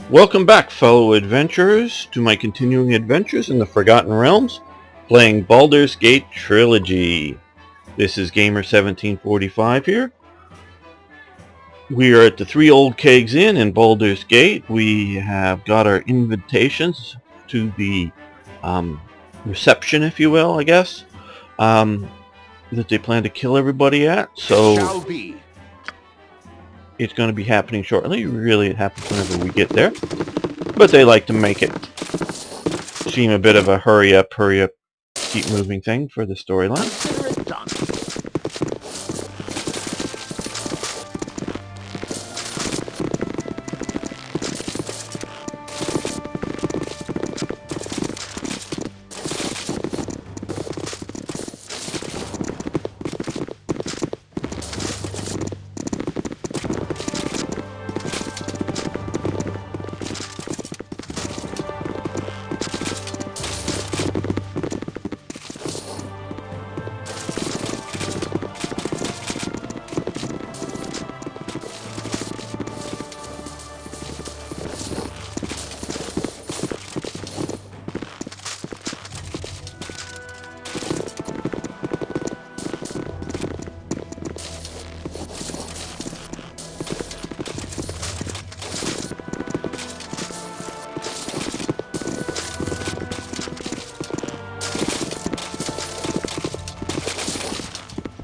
Welcome back, fellow adventurers, to my continuing adventures in the Forgotten Realms, playing Baldur's Gate Trilogy. This is Gamer1745 here. We are at the Three Old Kegs Inn in Baldur's Gate. We have got our invitations to the reception, if you will, I guess, that they plan to kill everybody at. So it's going to be happening shortly. Really, it happens whenever we get there. But they like to make it seem a bit of a hurry up, keep moving thing for the storyline.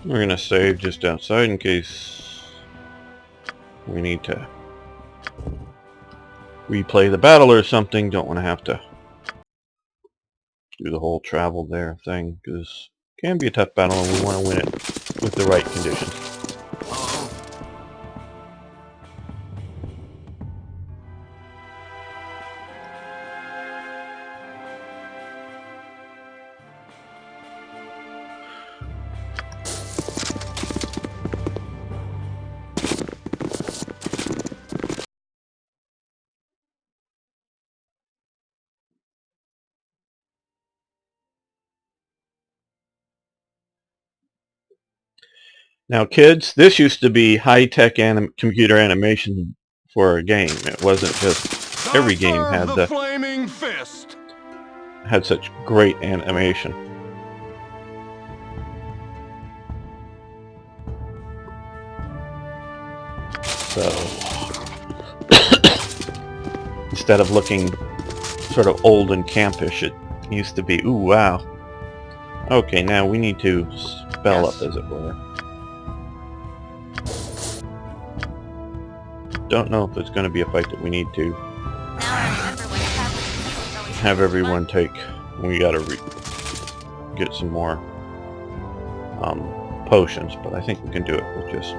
We're going to save just outside in case we need to replay the battle or something. Don't want to have to do the whole travel there thing, because it can be a tough battle and we want to win it with the right conditions. Now, kids, this used to be high-tech computer animation for a game. It wasn't just every game had the flaming fist. Had such great animation. So instead of looking sort of old and campish, it used to be, ooh, wow. Okay, now we need to spell up, as it were. Don't know if it's going to be a fight that we need to have everyone take. We got to get some more potions, but I think we can do it with just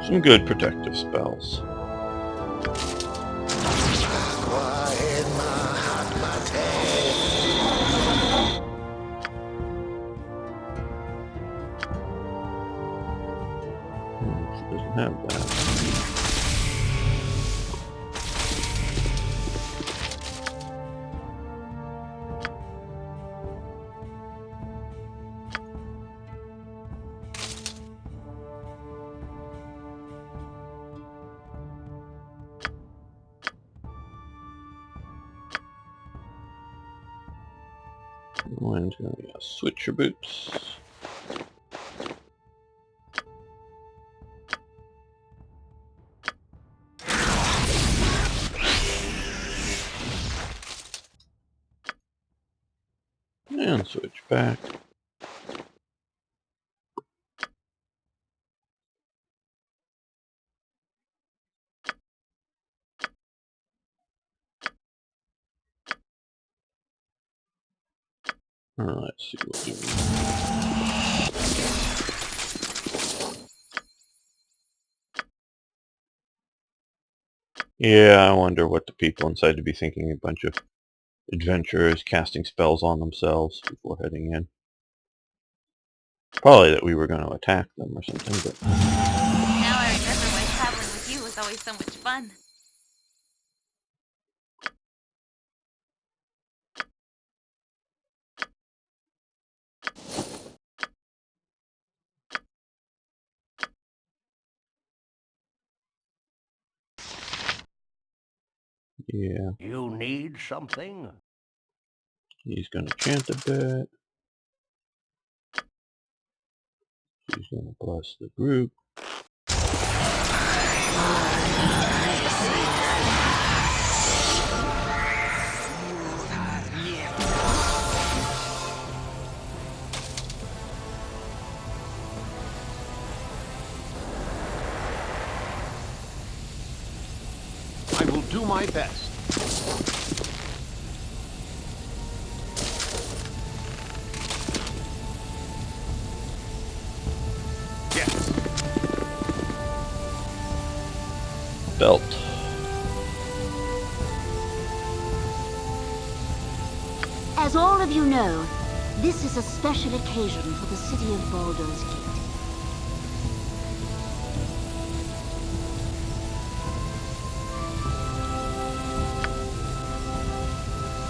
some good protective spells. Doesn't have that. And switch your boots. And switch back. Let's see what we need. Yeah, I wonder what the people inside to be thinking. A bunch of adventurers casting spells on themselves before heading in. Probably that we were going to attack them or something, but... Now I remember why traveling with you was always so much fun. Yeah. You need something? He's gonna chant a bit. He's gonna bless the group. I will do my best. Yes. Belt. As all of you know, this is a special occasion for the city of Baldur's Gate.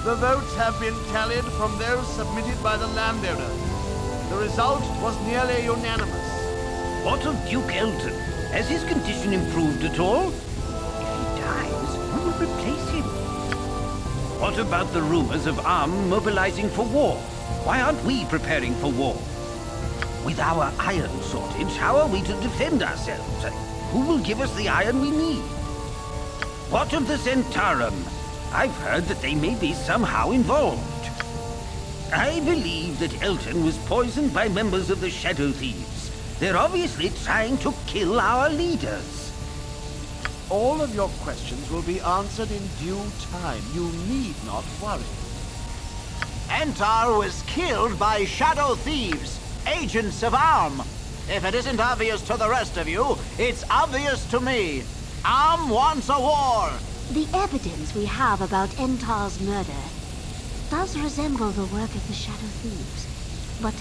The votes have been tallied from those submitted by the landowner. The result was nearly unanimous. What of Duke Elton? Has his condition improved at all? If he dies, who will replace him? What about the rumors of Arm mobilizing for war? Why aren't we preparing for war? With our iron shortage, how are we to defend ourselves? Who will give us the iron we need? What of the Zentarum? I've heard that they may be somehow involved. I believe that Elton was poisoned by members of the Shadow Thieves. They're obviously trying to kill our leaders. All of your questions will be answered in due time. You need not worry. Entar was killed by Shadow Thieves, agents of Arm. If it isn't obvious to the rest of you, it's obvious to me. Arm wants a war. The evidence we have about Entar's murder does resemble the work of the Shadow Thieves, but...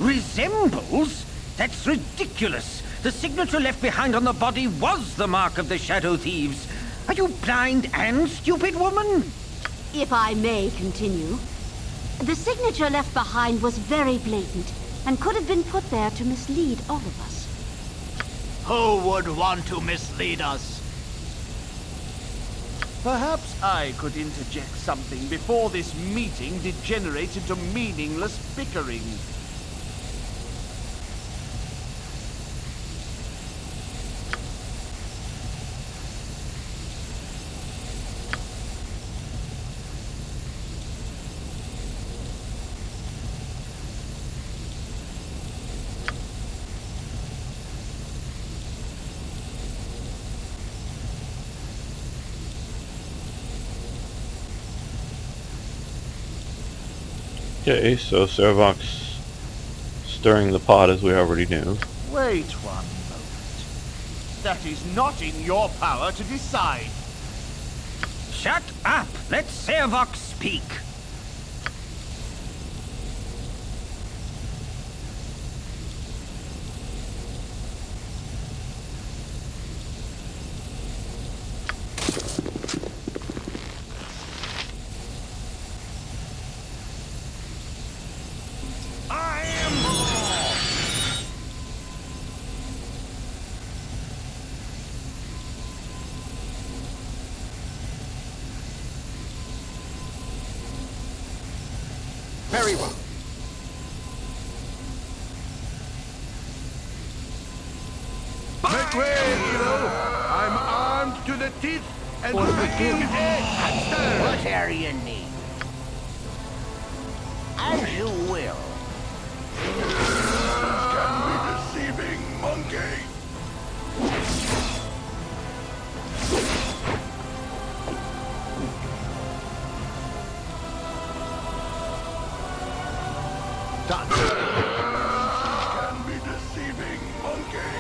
Resembles? That's ridiculous! The signature left behind on the body was the mark of the Shadow Thieves. Are you blind and stupid, woman? If I may continue, the signature left behind was very blatant and could have been put there to mislead all of us. Who would want to mislead us? Perhaps I could interject something before this meeting degenerates into meaningless bickering. Okay, so Servok's stirring the pot as we already knew. Wait one moment. That is not in your power to decide. Shut up! Let Servok speak! Very well. Make way, hero! I'm armed to the teeth and looking at Whatever you need. As you will. Can be deceiving, monkey! Done. Can be deceiving, monkey.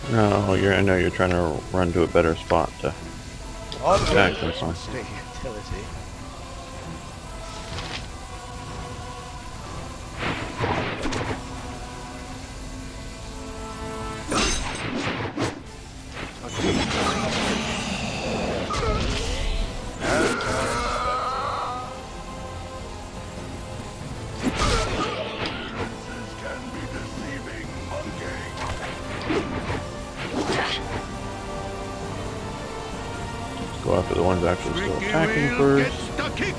No, I know you're trying to run to a better spot to attack this one. Stay utility. Go after the ones actually still attacking first. The kick.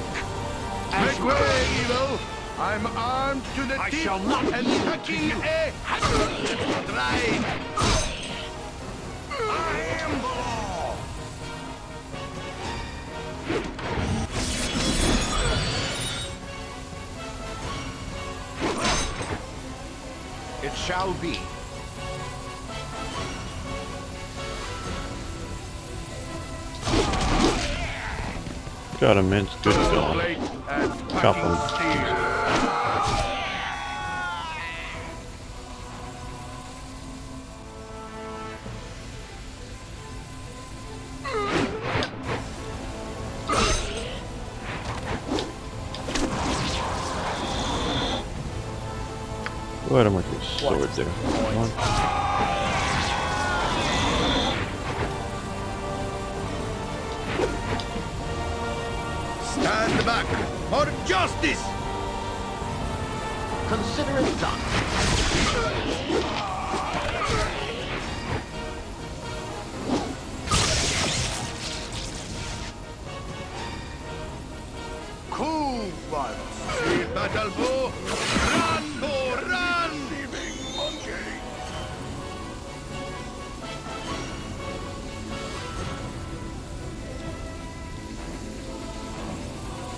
Make way, evil. I'm armed to the teeth shall not and attacking a try. I am the law. It shall be. Got immense good going. Blade and Chop fucking him. steel. Go ahead and with your sword there. One. Stand back for justice. Consider it done. Cool one. See battle bow. Run, bow, run. Monkey.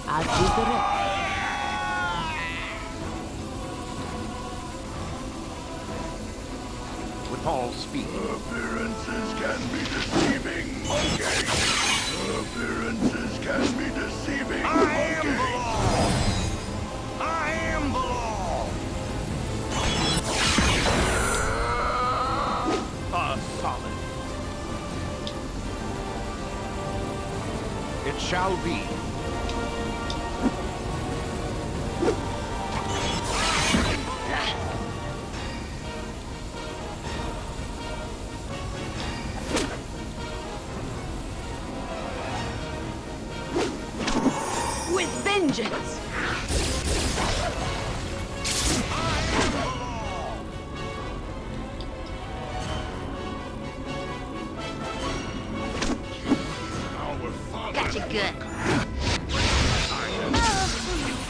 I'll do the rest. With all speed. Appearances can be deceiving, monkey. Appearances can be deceiving, I am the law. I am the law. Solid. It shall be. With vengeance! Gotcha good.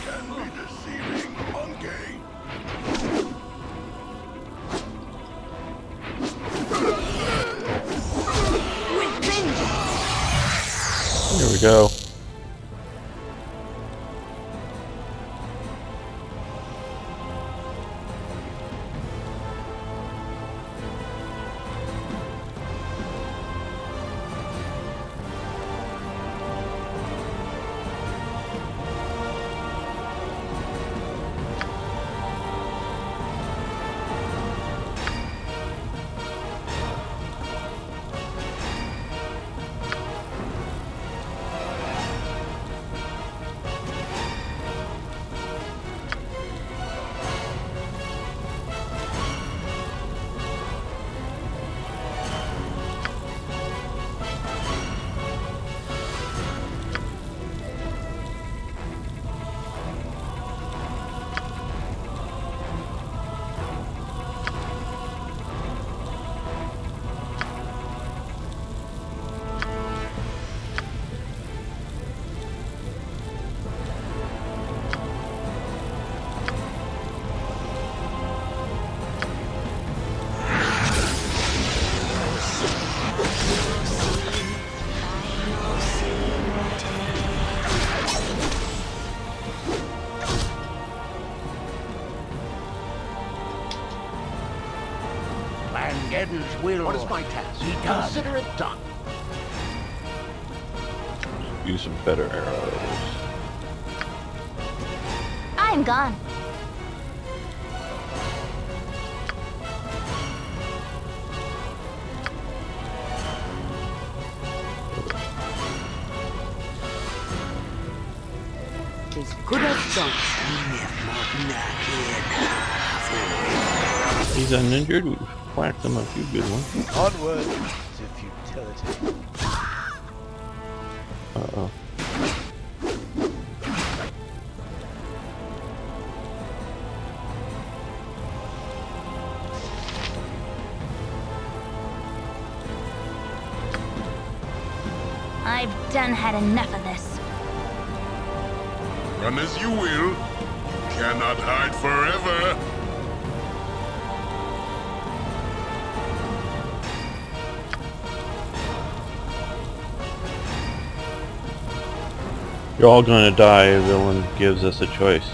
can be deceiving, monkey. With vengeance! Here we go. Geddon's will. What is my task? He does. Consider it done. Use some better arrows. I'm gone. As good as done. He's uninjured. We've whacked him a few good ones. Onward to futility. Uh-oh. I've done had enough of this. Run as you will. Cannot hide forever. You're all gonna die. A villain gives us a choice.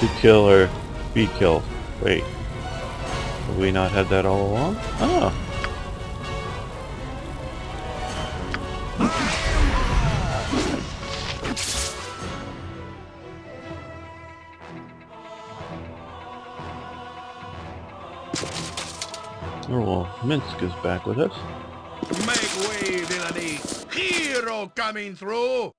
To kill or be killed. Wait. Have we not had that all along? Oh. Oh, well, Minsk is back with us. Make way, villainy. Hero coming through.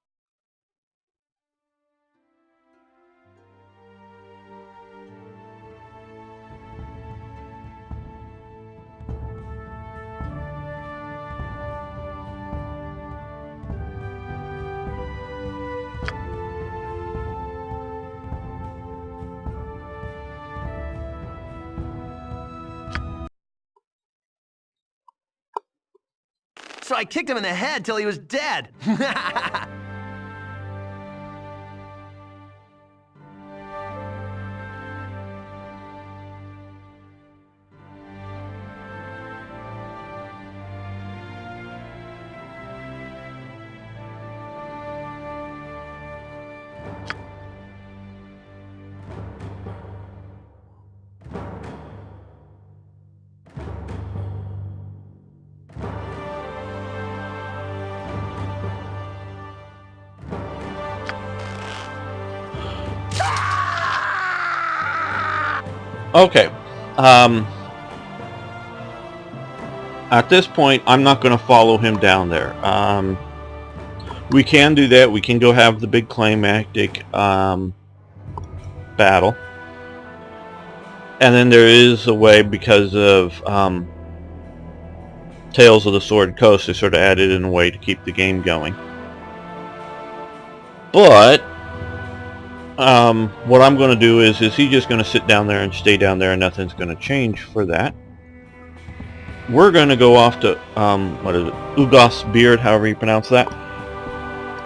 So I kicked him in the head till he was dead. Okay. At this point, I'm not going to follow him down there. We can do that. We can go have the big climactic battle. And then there is a way, because of Tales of the Sword Coast, they sort of added in a way to keep the game going. But what I'm going to do is he just going to sit down there and stay down there, and nothing's going to change for that. We're going to go off to, what is it, Ugos Beard, however you pronounce that,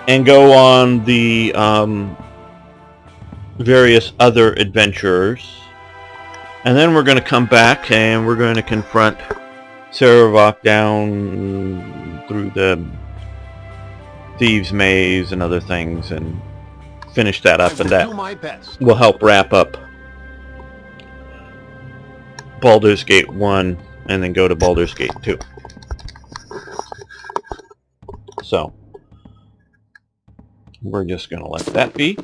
and go on the various other adventurers. And then we're going to come back and we're going to confront Saravok down through the Thieves' Maze and other things, and finish that up, and that will help wrap up Baldur's Gate 1 and then go to Baldur's Gate 2. So we're just going to let that be.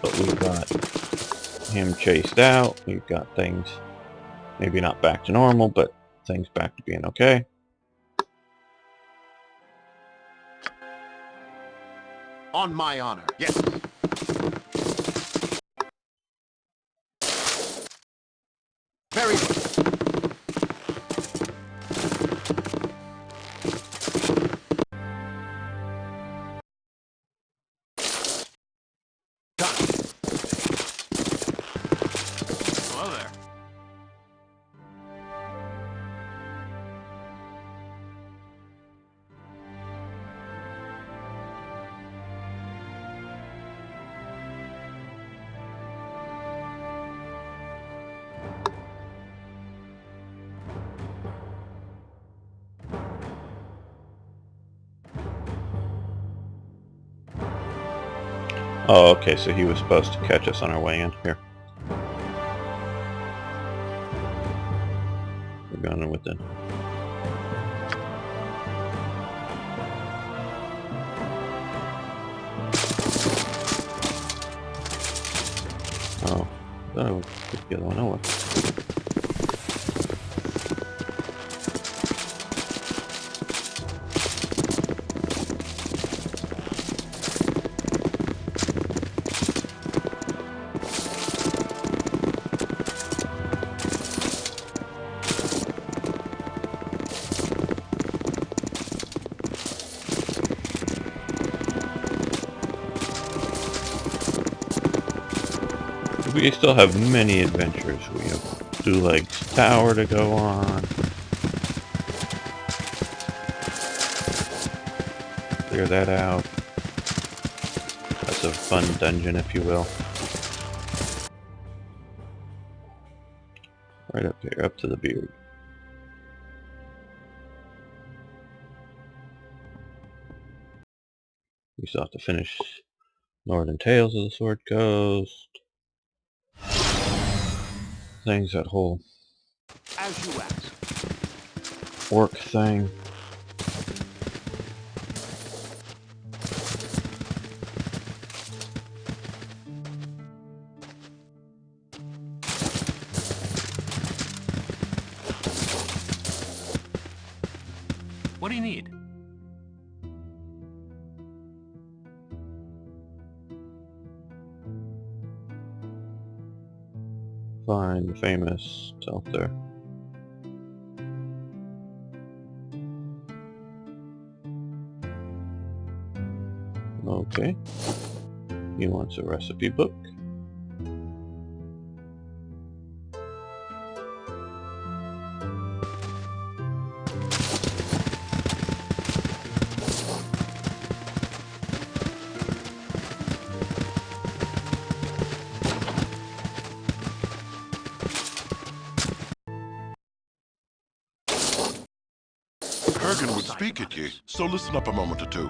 But we've got him chased out. We've got things maybe not back to normal, but things back to being okay. On my honor, yes. Very good. Hello there. Oh, okay, so he was supposed to catch us on our way in. Here. We're going in with it. Oh, that would pick the other one over. We still have many adventures. We have Two Legs Tower to go on. clear that out. That's a fun dungeon, if you will. Right up here, up to the beard. We still have to finish Northern Tales of the Sword Coast. Things, that whole As you ask. orc thing. What do you need? Find the famous Telter. Okay. He wants a recipe book. Kurgan would speak at you, so listen up a moment or two.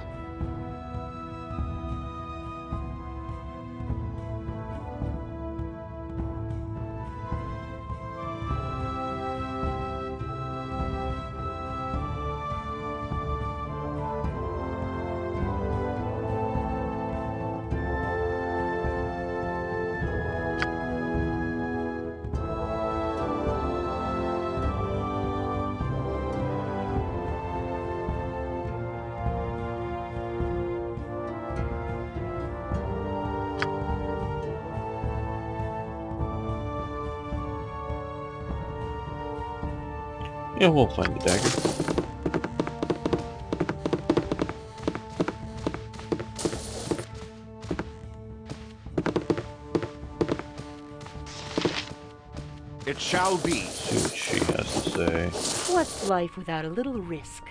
Yeah, we'll find the dagger. It shall be. See what she has to say. What's life without a little risk?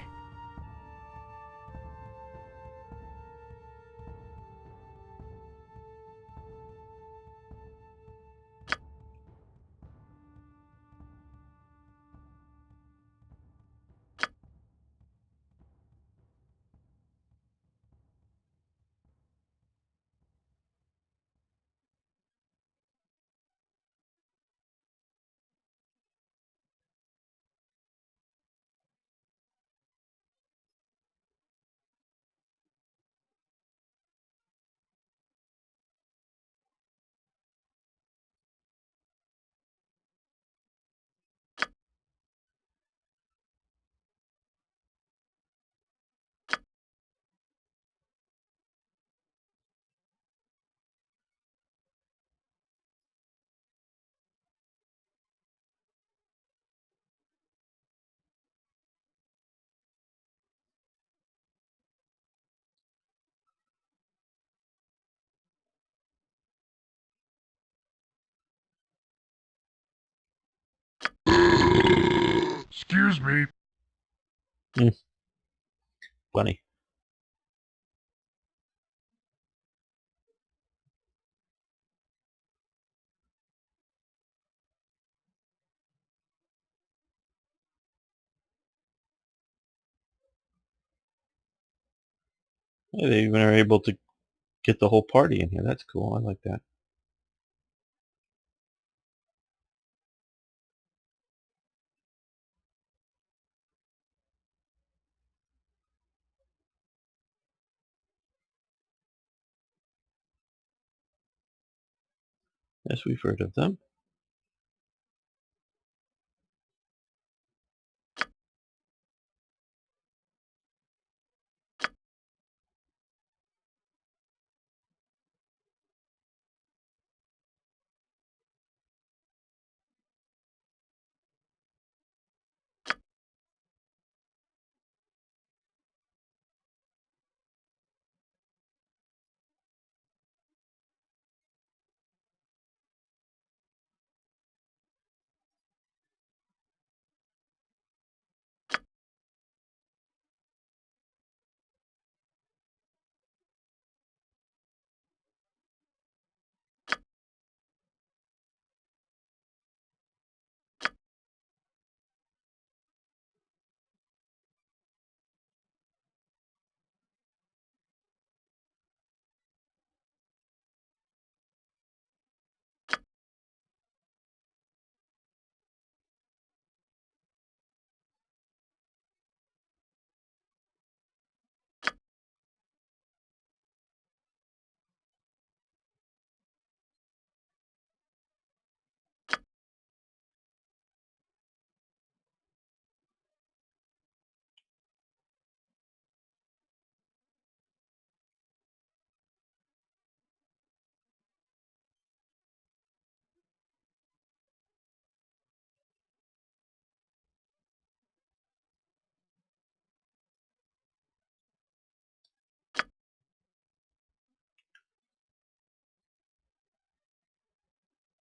Excuse me. Funny. Yeah, they even are able to get the whole party in here. That's cool. I like that. Yes, we've heard of them.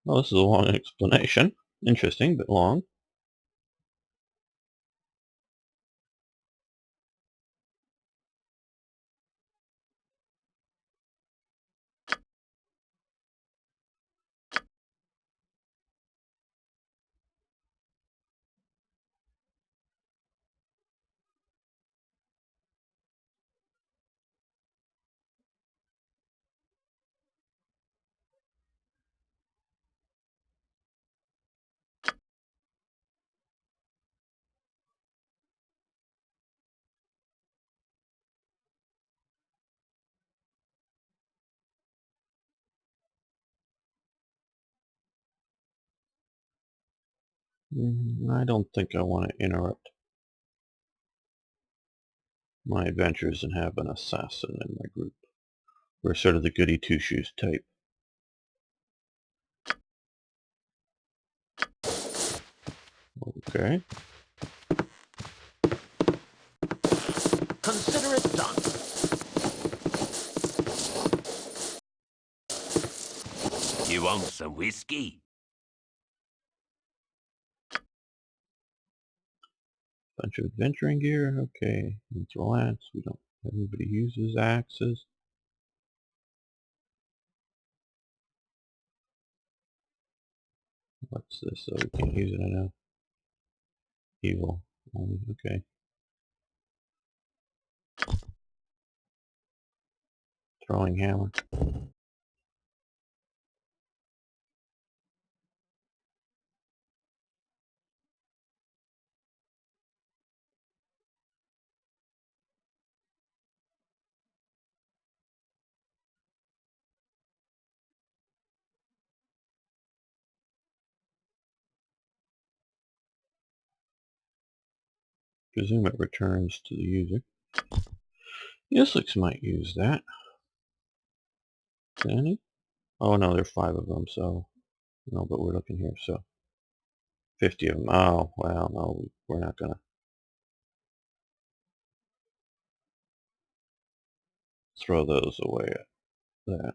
Well, this is a long explanation. Interesting, but long. I don't think I want to interrupt my adventures and have an assassin in my group. We're sort of the goody two-shoes type. Okay. Consider it done. You want some whiskey? Bunch of adventuring gear. Okay. Let's relax. We don't. Everybody uses axes. What's this? Oh, we can't use it. I know. Evil. Okay. Throwing hammer. Presume it returns to the user. Islix might use that. Any? Oh no, there are 5 of them, so no, but we're looking here, so 50 of them. Oh, well, no, we're not gonna throw those away at that.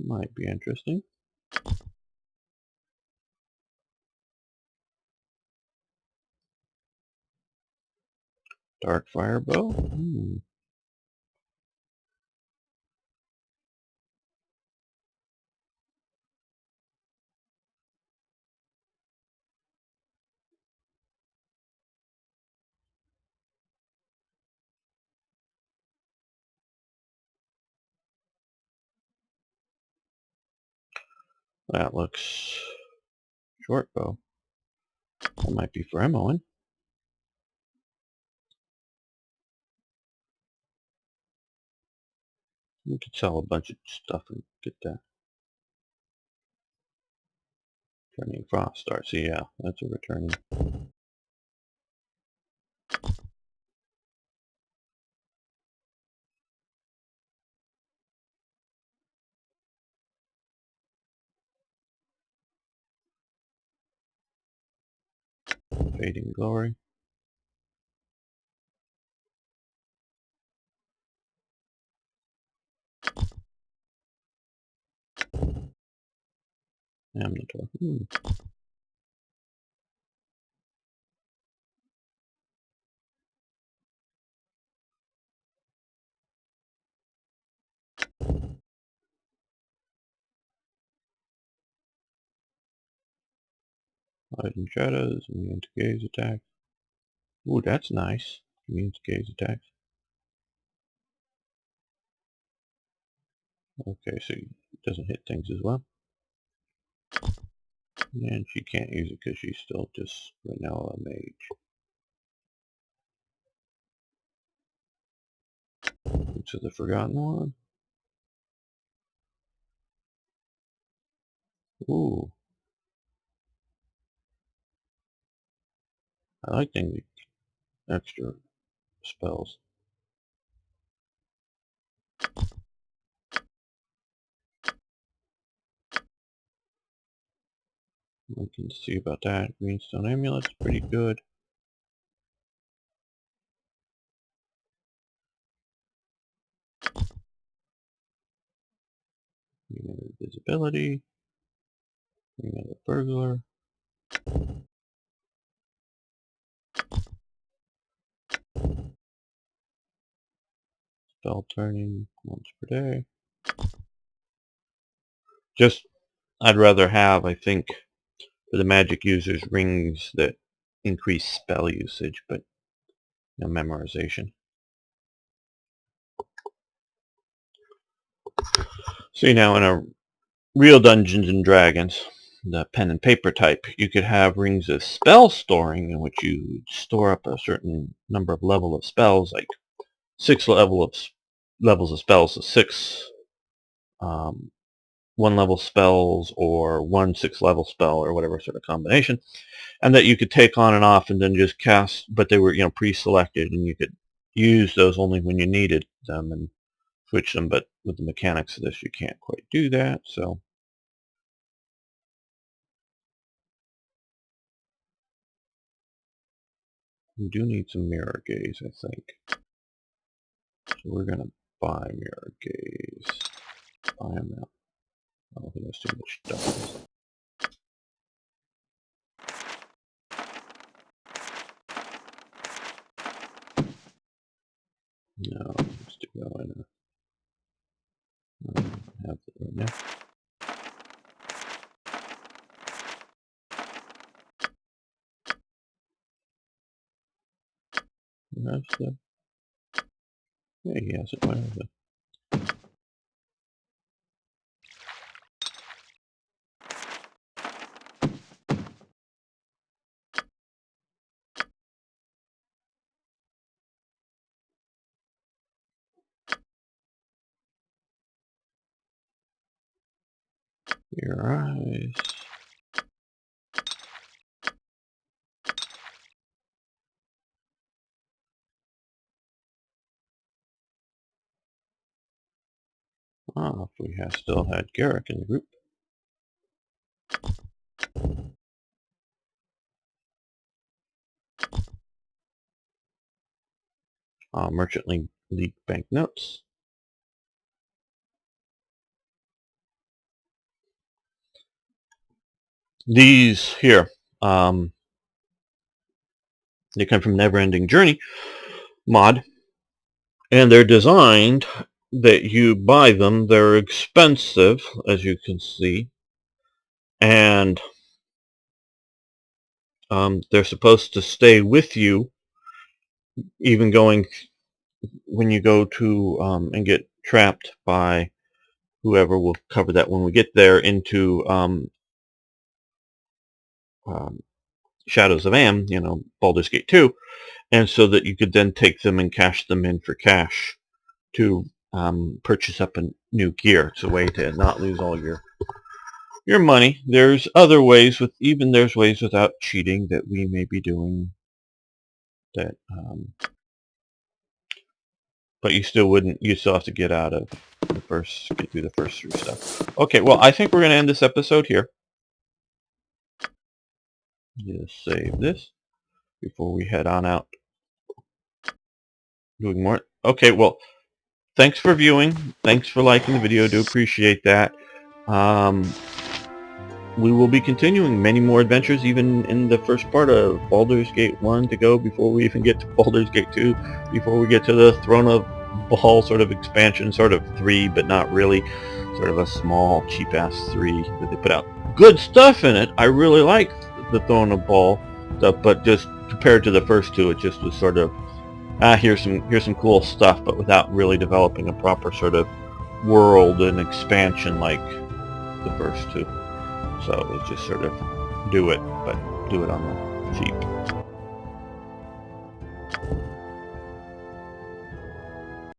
Might be interesting. Dark fire bow. That looks short bow. That might be for Emmeline. We could sell a bunch of stuff and get that. Returning frost star. So yeah, that's a returning. Fading glory. Amnator. Light and shadows. Immune to gaze attacks. Ooh, that's nice. Immune to gaze attacks. Okay, so it doesn't hit things as well. And she can't use it because she's still just right now a mage. Boots of the Forgotten One. Ooh. I like the extra spells. We can see about that. Greenstone Amulet's pretty good. Visibility. Another burglar. Spell turning once per day. Just, I'd rather have, I think, for the magic users, rings that increase spell usage, but no memorization. See, now in a real Dungeons and Dragons, the pen and paper type, you could have rings of spell storing in which you store up a certain number of level of spells, like 6 levels of spells, so 6 1-level spells or 1 6-level spell or whatever sort of combination, and that you could take on and off and then just cast, but they were, you know, pre-selected, and you could use those only when you needed them and switch them. But with the mechanics of this, you can't quite do that. So we do need some mirror gaze, I think. So we're gonna buy mirror gaze. Buy them out. I don't think there's too much stuff. No, let's do that in a, have it right now. That's the, yeah, he has it. Where is it? Your eyes. Ah, if we had still had Garrick in the group. Merchant League banknotes. These here, they come from Never-Ending Journey mod, and they're designed that you buy them. They're expensive, as you can see, and they're supposed to stay with you, even going when you go to and get trapped by whoever. We'll cover that when we get there, into Shadows of Am, you know, Baldur's Gate 2, and so that you could then take them and cash them in for cash to purchase up a new gear. It's a way to not lose all your money. There's other ways there's ways without cheating that we may be doing that, but you still have to get through the first 3 stuff. Okay, well, I think we're going to end this episode here. Just save this before we head on out doing more. Okay, well, thanks for viewing. Thanks for liking the video. Do appreciate that. We will be continuing many more adventures, even in the first part of Baldur's Gate 1 to go, before we even get to Baldur's Gate 2, before we get to the Throne of Bhaal sort of expansion, sort of 3, but not really, sort of a small, cheap-ass 3 that they put out. Good stuff in it. I really like the Throne of Bhaal stuff, but just compared to the first 2, it just was sort of, here's some cool stuff, but without really developing a proper sort of world and expansion like the first 2. So it's just sort of do it, but do it on the cheap.